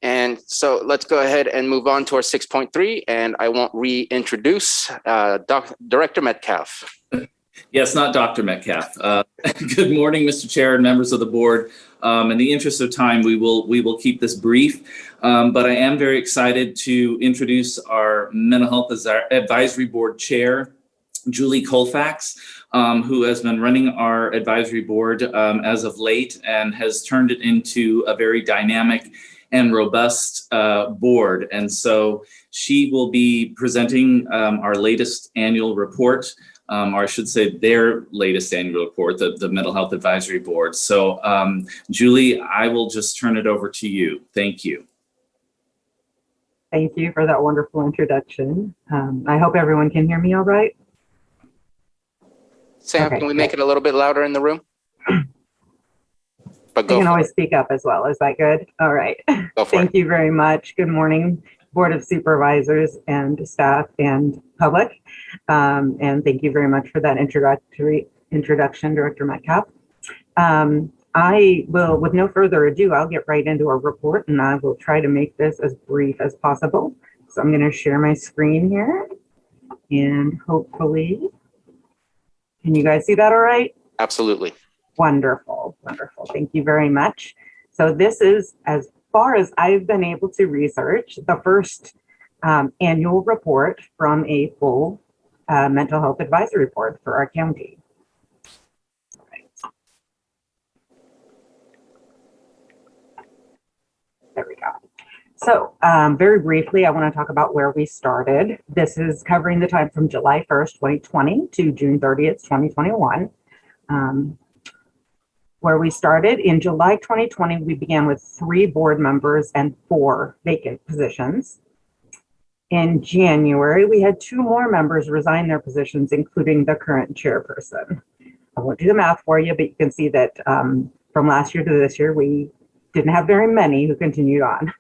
And so let's go ahead and move on to our 6.3, and I won't reintroduce Director Metcalf. Yes, not Dr. Metcalf. Good morning, Mr. Chair and members of the board. In the interest of time, we will keep this brief, but I am very excited to introduce our Mental Health Advisory Board Chair, Julie Colfax, who has been running our advisory board as of late and has turned it into a very dynamic and robust board. And so she will be presenting our latest annual report, or I should say their latest annual report, the Mental Health Advisory Board. So Julie, I will just turn it over to you. Thank you. Thank you for that wonderful introduction. I hope everyone can hear me all right. Sam, okay, can we make it a little bit louder in the room? But you can always speak up as well. Is that good? All right. Thank you very much. Good morning, Board of Supervisors and staff and public. And thank you very much for that introduction, Director Metcalf. I will, with no further ado, I'll get right into our report, and I will try to make this as brief as possible. So I'm going to share my screen here, and hopefully, can you guys see that all right? Absolutely. Wonderful, wonderful. Thank you very much. So this is, as far as I've been able to research, the first annual report from a full mental health advisory board for our county. There we go. So very briefly, I want to talk about where we started. This is covering the time from July 1st, 2020 to June 30th, 2021. Where we started in July 2020, we began with 3 board members and 4 vacant positions. In January, we had 2 more members resign their positions, including the current chairperson. I won't do the math for you, but you can see that from last year to this year, we didn't have very many who continued on.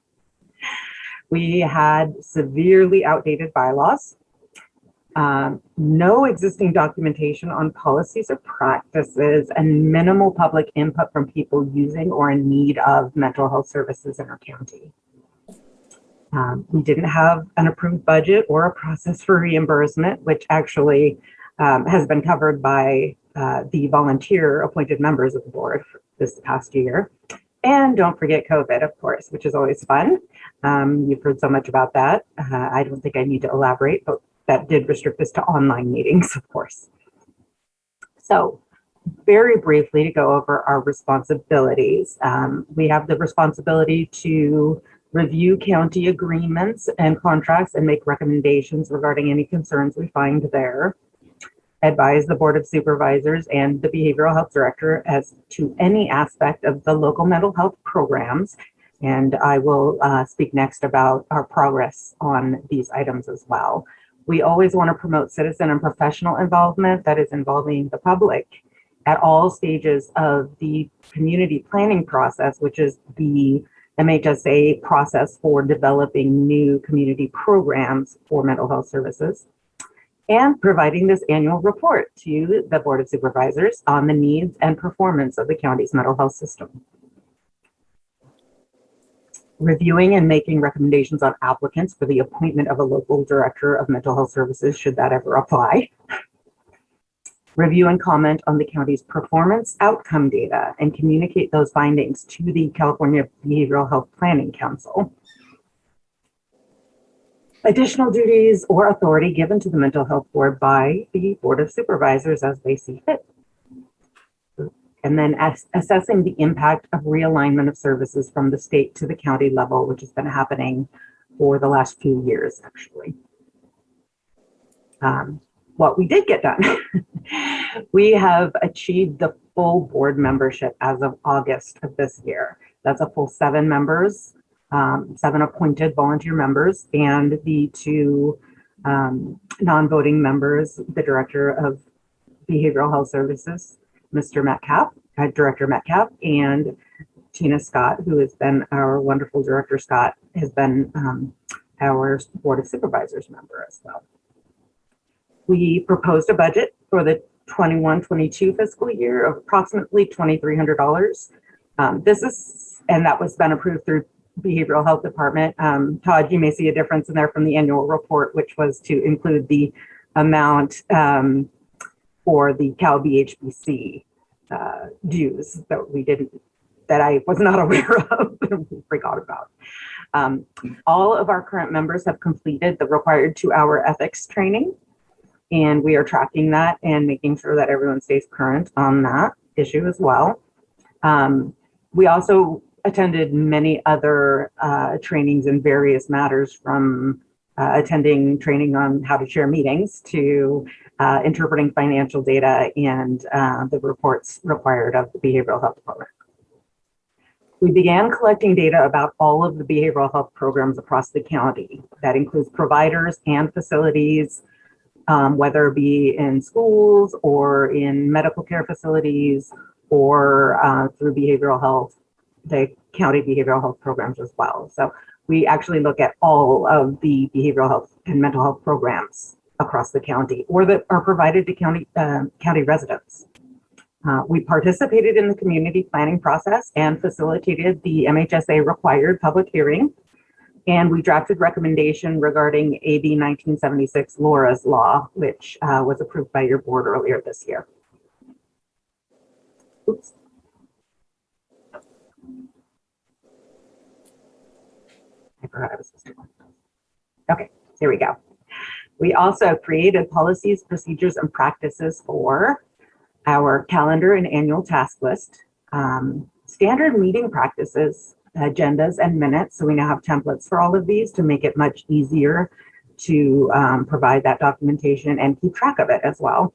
We had severely outdated bylaws, no existing documentation on policies or practices, and minimal public input from people using or in need of mental health services in our county. We didn't have an approved budget or a process for reimbursement, which actually has been covered by the volunteer appointed members of the board this past year. And don't forget COVID, of course, which is always fun. You've heard so much about that. I don't think I need to elaborate, but that did restrict us to online meetings, of course. So very briefly to go over our responsibilities. We have the responsibility to review county agreements and contracts and make recommendations regarding any concerns we find there. Advise the Board of Supervisors and the Behavioral Health Director as to any aspect of the local mental health programs. And I will speak next about our progress on these items as well. We always want to promote citizen and professional involvement that is involving the public at all stages of the community planning process, which is the MHSA process for developing new community programs for mental health services, and providing this annual report to the Board of Supervisors on the needs and performance of the county's mental health system. Reviewing and making recommendations on applicants for the appointment of a local director of mental health services, should that ever apply. Review and comment on the county's performance outcome data and communicate those findings to the California Behavioral Health Planning Council. Additional duties or authority given to the Mental Health Board by the Board of Supervisors as they see fit. And then assessing the impact of realignment of services from the state to the county level, which has been happening for the last few years, actually. What we did get done. We have achieved the full board membership as of August of this year. That's a full 7 members, 7 appointed volunteer members, and the 2 non-voting members, the Director of Behavioral Health Services, Mr. Metcalf, Director Metcalf, and Tina Scott, who has been our wonderful Director Scott, has been our Board of Supervisors member as well. We proposed a budget for the 21-22 fiscal year of approximately $2,300. And that was been approved through behavioral health department. Todd, you may see a difference in there from the annual report, which was to include the amount for the Cal BHBC dues that I was not aware of and forgot about. All of our current members have completed the required 2-hour ethics training, and we are tracking that and making sure that everyone stays current on that issue as well. We also attended many other trainings in various matters, from attending training on how to chair meetings to interpreting financial data and the reports required of the behavioral health department. We began collecting data about all of the behavioral health programs across the county. That includes providers and facilities, whether it be in schools or in medical care facilities or through behavioral health, the county behavioral health programs as well. So we actually look at all of the behavioral health and mental health programs across the county or that are provided to county residents. We participated in the community planning process and facilitated the MHSA required public hearing. And we drafted recommendation regarding AB 1976 Laura's Law, which was approved by your board earlier this year. Oops. I forgot I was supposed to. Okay, here we go. We also created policies, procedures, and practices for our calendar and annual task list, standard meeting practices, agendas, and minutes. So we now have templates for all of these to make it much easier to provide that documentation and keep track of it as well.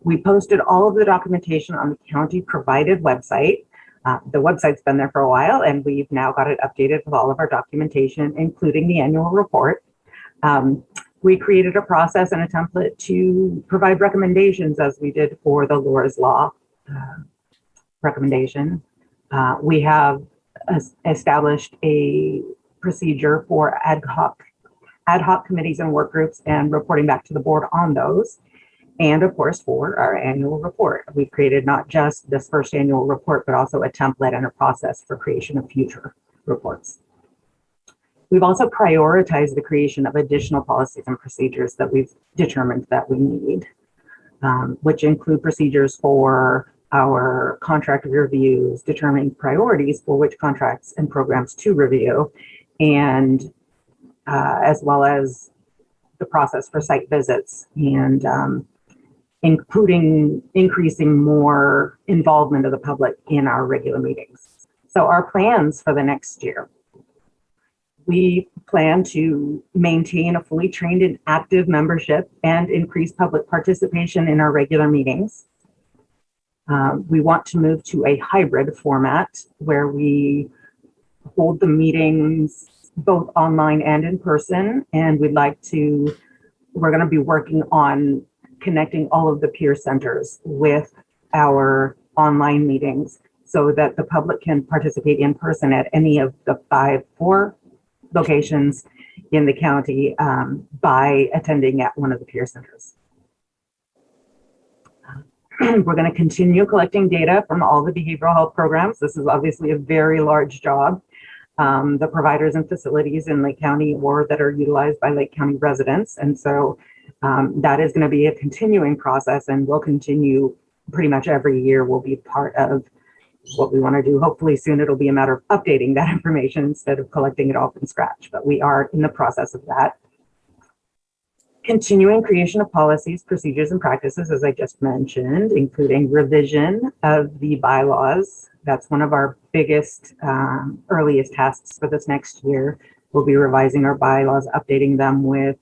We posted all of the documentation on the county provided website. The website's been there for a while, and we've now got it updated with all of our documentation, including the annual report. We created a process and a template to provide recommendations, as we did for the Laura's Law recommendation. We have established a procedure for ad hoc committees and work groups and reporting back to the board on those. And of course, for our annual report, we've created not just this first annual report, but also a template and a process for creation of future reports. We've also prioritized the creation of additional policies and procedures that we've determined that we need, which include procedures for our contract reviews, determining priorities for which contracts and programs to review, and as well as the process for site visits and increasing more involvement of the public in our regular meetings. So our plans for the next year. We plan to maintain a fully trained and active membership and increase public participation in our regular meetings. We want to move to a hybrid format where we hold the meetings both online and in person. And we're going to be working on connecting all of the peer centers with our online meetings so that the public can participate in person at any of the 4 locations in the county by attending at one of the peer centers. We're going to continue collecting data from all the behavioral health programs. This is obviously a very large job. The providers and facilities in Lake County or that are utilized by Lake County residents. And so that is going to be a continuing process, and will continue pretty much every year. Will be part of what we want to do. Hopefully soon it'll be a matter of updating that information instead of collecting it all from scratch, but we are in the process of that. Continuing creation of policies, procedures, and practices, as I just mentioned, including revision of the bylaws. That's one of our biggest, earliest tasks for this next year. We'll be revising our bylaws, updating them with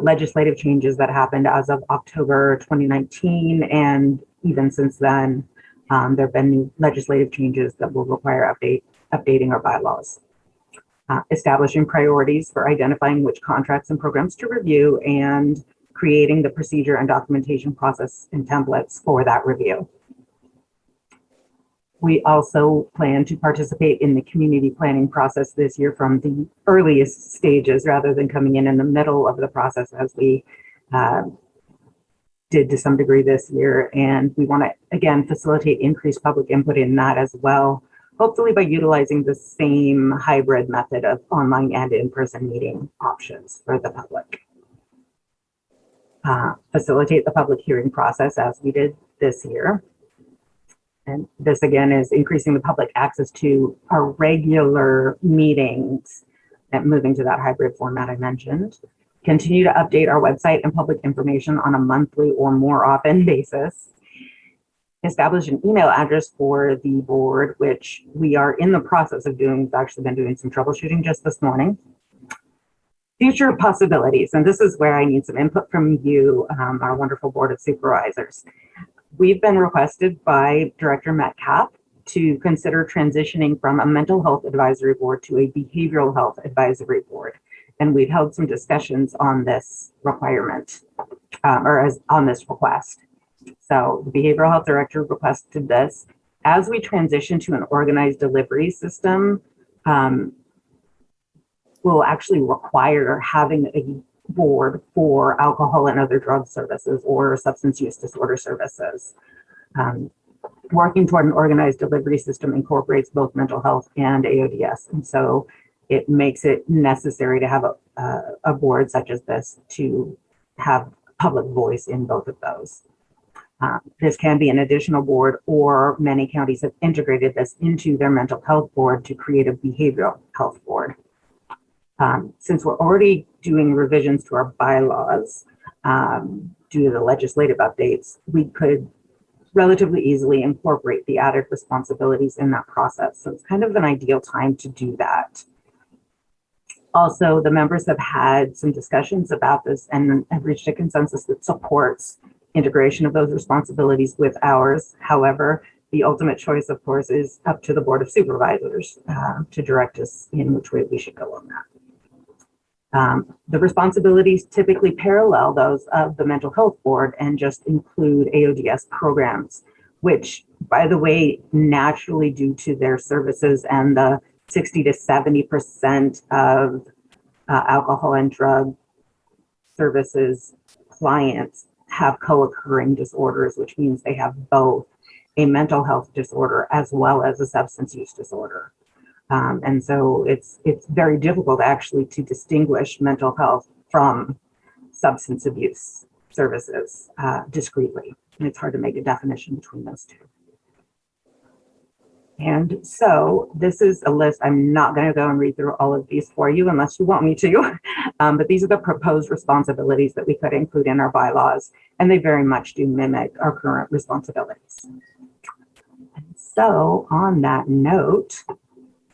legislative changes that happened as of October 2019. And even since then, there have been new legislative changes that will require updating our bylaws. Establishing priorities for identifying which contracts and programs to review and creating the procedure and documentation process and templates for that review. We also plan to participate in the community planning process this year from the earliest stages rather than coming in the middle of the process as we did to some degree this year. And we want to, again, facilitate increased public input in that as well. hopefully by utilizing the same hybrid method of online and in-person meeting options for the public. Facilitate the public hearing process as we did this year. And this again is increasing the public access to our regular meetings and moving to that hybrid format I mentioned. Continue to update our website and public information on a monthly or more often basis. Establish an email address for the board, which we are in the process of doing. We've actually been doing some troubleshooting just this morning. Future possibilities, and this is where I need some input from you, our wonderful board of supervisors. We've been requested by Director Metcalf to consider transitioning from a mental health advisory board to a behavioral health advisory board. And we've held some discussions on this requirement, on this request. So the behavioral health director requested this. As we transition to an organized delivery system, will actually require having a board for alcohol and other drug services or substance use disorder services. Working toward an organized delivery system incorporates both mental health and AODS. And so it makes it necessary to have a board such as this to have public voice in both of those. This can be an additional board, or many counties have integrated this into their mental health board to create a behavioral health board. Since we're already doing revisions to our bylaws due to the legislative updates, we could relatively easily incorporate the added responsibilities in that process. So it's kind of an ideal time to do that. Also, the members have had some discussions about this and have reached a consensus that supports integration of those responsibilities with ours. However, the ultimate choice, of course, is up to the Board of Supervisors to direct us in which way we should go on that. The responsibilities typically parallel those of the Mental Health Board and just include AODS programs, which, by the way, naturally due to their services and the 60 to 70% of alcohol and drug services clients have co-occurring disorders, which means they have both a mental health disorder as well as a substance use disorder. And so it's very difficult actually to distinguish mental health from substance abuse services discreetly. And it's hard to make a definition between those two. And so this is a list. I'm not going to go and read through all of these for you unless you want me to. But these are the proposed responsibilities that we could include in our bylaws, and they very much do mimic our current responsibilities. And so on that note,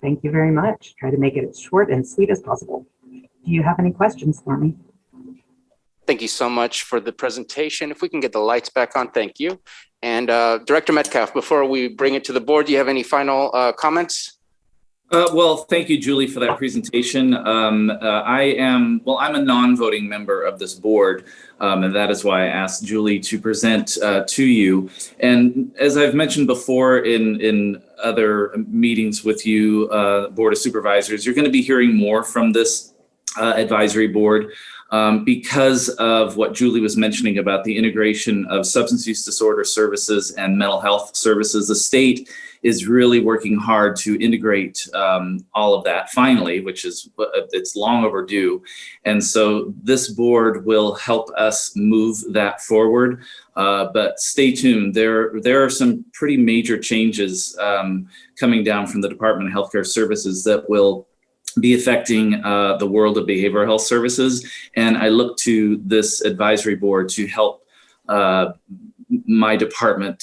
thank you very much. Try to make it as short and sweet as possible. Do you have any questions for me? Thank you so much for the presentation. If we can get the lights back on, thank you. And Director Metcalf, before we bring it to the board, do you have any final comments? Well, thank you, Julie, for that presentation. I'm a non-voting member of this board, and that is why I asked Julie to present to you. And as I've mentioned before in other meetings with you, Board of Supervisors, you're going to be hearing more from this advisory board. Because of what Julie was mentioning about the integration of substance use disorder services and mental health services, the state is really working hard to integrate all of that finally, which is, it's long overdue. And so this board will help us move that forward. But stay tuned. There are some pretty major changes coming down from the Department of Healthcare Services that will be affecting the world of behavioral health services. And I look to this advisory board to help my department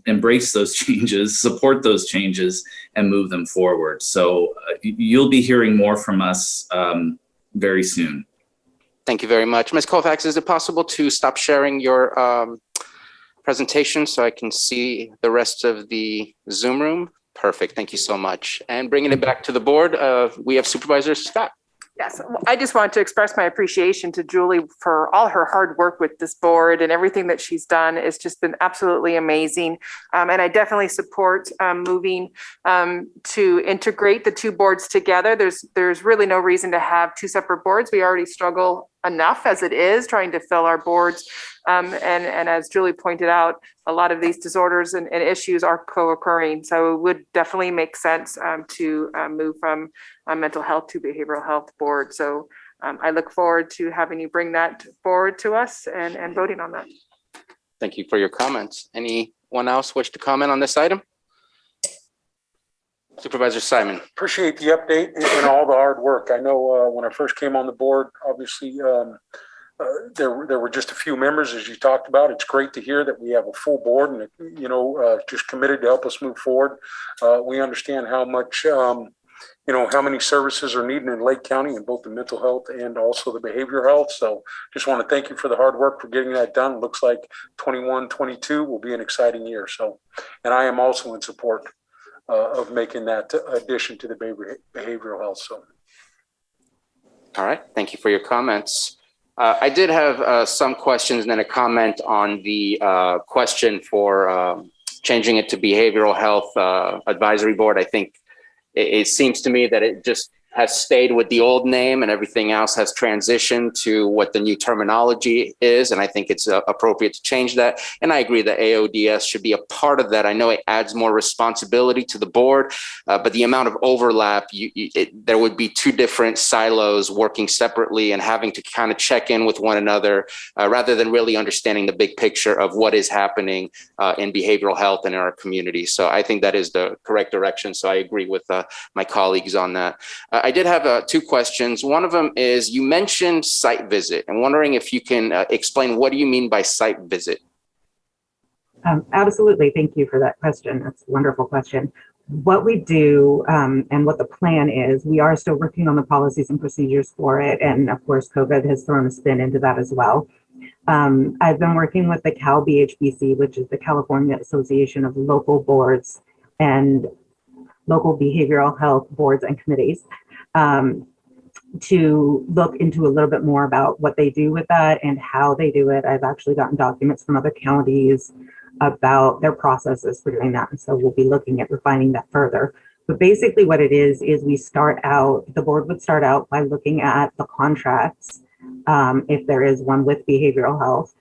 embrace those changes, support those changes, and move them forward. So you'll be hearing more from us very soon. Thank you very much. Ms. Colfax, is it possible to stop sharing your presentation so I can see the rest of the Zoom room? Perfect. Thank you so much. And bringing it back to the board, we have Supervisor Scott. Yes, I just want to express my appreciation to Julie for all her hard work with this board, and everything that she's done. It's just been absolutely amazing. And I definitely support moving to integrate the two boards together. There's really no reason to have two separate boards. We already struggle enough as it is, trying to fill our boards. And as Julie pointed out, a lot of these disorders and issues are co-occurring. So it would definitely make sense to move from mental health to behavioral health board. So I look forward to having you bring that forward to us and voting on that. Thank you for your comments. Anyone else wish to comment on this item? Supervisor Simon. Appreciate the update and all the hard work. I know when I first came on the board, obviously there were just a few members, as you talked about. It's great to hear that we have a full board and just committed to help us move forward. We understand how much how many services are needed in Lake County in both the mental health and also the behavioral health. So just want to thank you for the hard work for getting that done. It looks like 21-22 will be an exciting year. So, and I am also in support of making that addition to the behavioral health. So, All right, thank you for your comments. I did have some questions and then a comment on the question for changing it to behavioral health advisory board. I think it seems to me that it just has stayed with the old name and everything else has transitioned to what the new terminology is. And I think it's appropriate to change that. And I agree that AODS should be a part of that. I know it adds more responsibility to the board, but the amount of overlap, there would be two different silos working separately and having to kind of check in with one another rather than really understanding the big picture of what is happening in behavioral health and in our community. So I think that is the correct direction. So I agree with my colleagues on that. I did have two questions. One of them is you mentioned site visit. I'm wondering if you can explain what do you mean by site visit? Absolutely. Thank you for that question. That's a wonderful question. What we do and what the plan is, we are still working on the policies and procedures for it. And of course, COVID has thrown a spin into that as well. I've been working with the Cal BHBC, which is the California Association of Local Boards and Local Behavioral Health Boards and Committees, to look into a little bit more about what they do with that and how they do it. I've actually gotten documents from other counties about their processes for doing that. And so we'll be looking at refining that further. But basically what it is we start out, the board would start out by looking at the contracts, if there is one with behavioral health,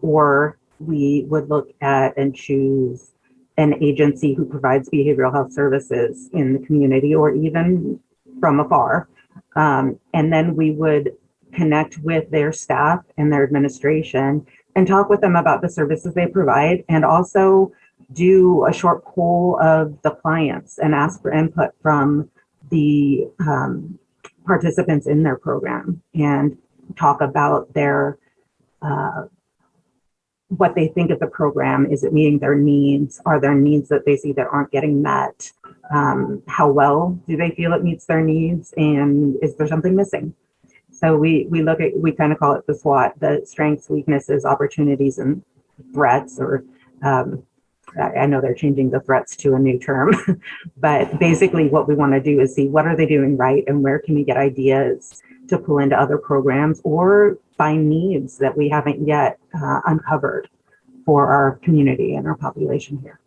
or we would look at and choose an agency who provides behavioral health services in the community or even from afar. And then we would connect with their staff and their administration and talk with them about the services they provide, and also do a short poll of the clients and ask for input from the participants in their program and talk about their what they think of the program. Is it meeting their needs? Are there needs that they see that aren't getting met? How well do they feel it meets their needs? And is there something missing? So we kind of call it the SWOT, the strengths, weaknesses, opportunities, and threats, or I know they're changing the threats to a new term, but basically what we want to do is see what are they doing right and where can we get ideas to pull into other programs or find needs that we haven't yet uncovered for our community and our population here.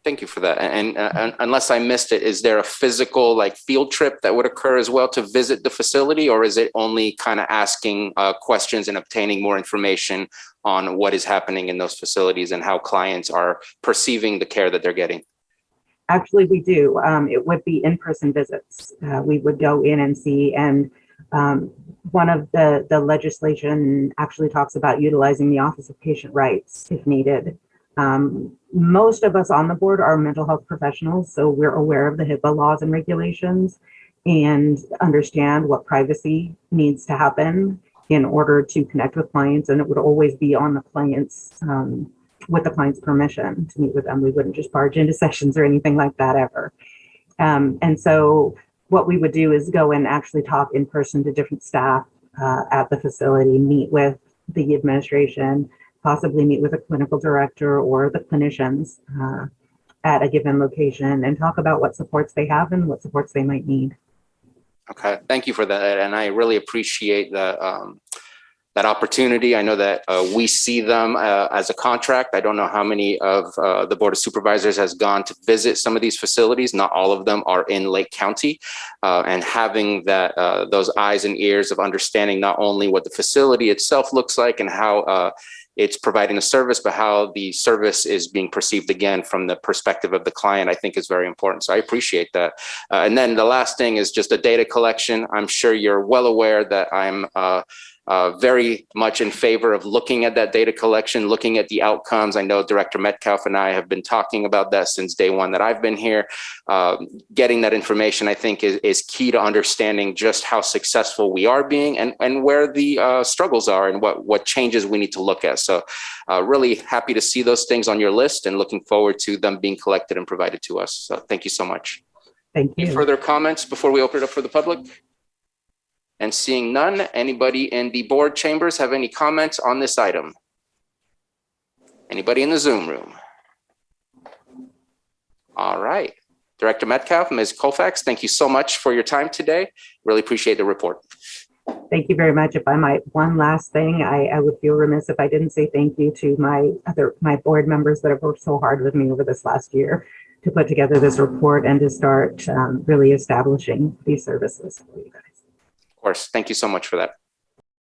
Thank you for that. And unless I missed it, is there a physical field trip that would occur as well to visit the facility, or is it only kind of asking questions and obtaining more information on what is happening in those facilities and how clients are perceiving the care that they're getting? Actually, we do. It would be in-person visits. We would go in and see, and one of the legislation actually talks about utilizing the Office of Patient Rights if needed. Most of us on the board are mental health professionals, so we're aware of the HIPAA laws and regulations and understand what privacy needs to happen in order to connect with clients. And it would always be on the client's, with the client's permission to meet with them. We wouldn't just barge into sessions or anything like that ever. And so what we would do is go and actually talk in person to different staff at the facility, meet with the administration, possibly meet with a clinical director or the clinicians at a given location and talk about what supports they have and what supports they might need. Okay, thank you for that. And I really appreciate the that opportunity. I know that we see them as a contract. I don't know how many of the Board of Supervisors has gone to visit some of these facilities. Not all of them are in Lake County, and having that those eyes and ears of understanding not only what the facility itself looks like and how it's providing a service, but how the service is being perceived again from the perspective of the client, I think is very important. So I appreciate that. And then the last thing is just a data collection. I'm sure you're well aware that I'm very much in favor of looking at that data collection, looking at the outcomes. I know Director Metcalf and I have been talking about that since day one that I've been here. Getting that information, I think, is key to understanding just how successful we are being and where the struggles are and what changes we need to look at. So really happy to see those things on your list and looking forward to them being collected and provided to us. So thank you so much. Thank you. Any further comments before we open it up for the public? And seeing none, anybody in the board chambers have any comments on this item? Anybody in the Zoom room? All right. Director Metcalf, Ms. Colfax, thank you so much for your time today. Really appreciate the report. Thank you very much. If I might, one last thing, I would feel remiss if I didn't say thank you to my board members that have worked so hard with me over this last year to put together this report and to start really establishing these services for you guys. Of course. Thank you so much for that.